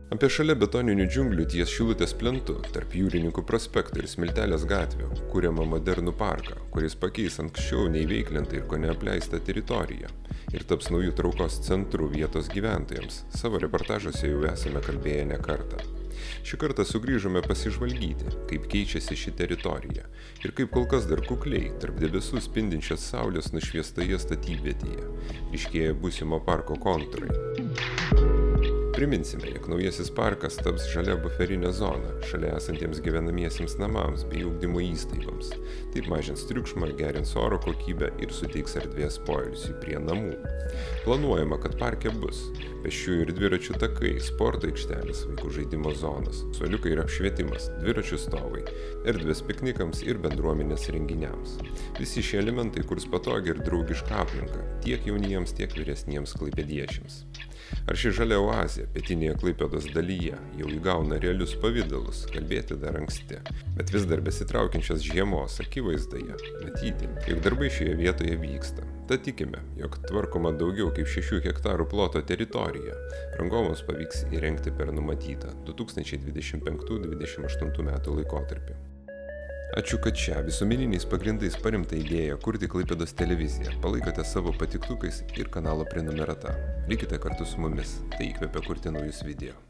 Apie šalia betoninių džiunglių ties Šilutės plentu, tarp Jūrininkų prospekto ir Smiltelės gatvių, kuriamą modernų parką, kuris pakeis anksčiau neįveiklintą ir kone apleistą teritoriją ir taps naujų traukos centrų vietos gyventojams, savo reportažuose jau esame kalbėję ne kartą. Šį kartą sugrįžome pasižvalgyti, kaip keičiasi ši teritorija ir kaip kol kas dar kukliai tarp debesų spindinčios saulės nušviestoje statybvietėje ryškėja būsimo parko kontūrai. Priminsime, jog naujasis parkas taps žalia buferinė zona šalia esantiems gyvenamiesiems namams bei ugdymo įstaigoms. Taip mažins triukšmą, gerins oro kokybę ir suteiks erdvės poilsiui prie namų. Planuojama, kad parke bus pėsčiųjų ir dviračių takai, sporto aikštelės, vaikų žaidimo zonos, suoliukai ir apšvietimas, dviračių stovai, erdvės piknikams ir bendruomenės renginiams. Visi šie elementai kurs patogią ir draugišką aplinką tiek jauniems, tiek vyresniems klaipėdiečiams. Ar ši žalia oazė pietinėje Klaipėdos dalyje jau įgauna realius pavidalus, kalbėti dar anksti, bet vis dar besitraukiančios žiemos akivaizdoje matyti, jog darbai šioje vietoje vyksta. Tad tikime, jog tvarkoma daugiau kaip 6 hektarų ploto teritorija rangovams pavyks įrengti per numatytą 2025-2028 metų laikotarpį. Ačiū, kad šią visuomeniniais pagrindais paremtą idėją kurti Klaipėdos televiziją palaikote savo patiktukais ir kanalo prenumerata. Likite kartu su mumis, tai įkvepia kurti naujus video.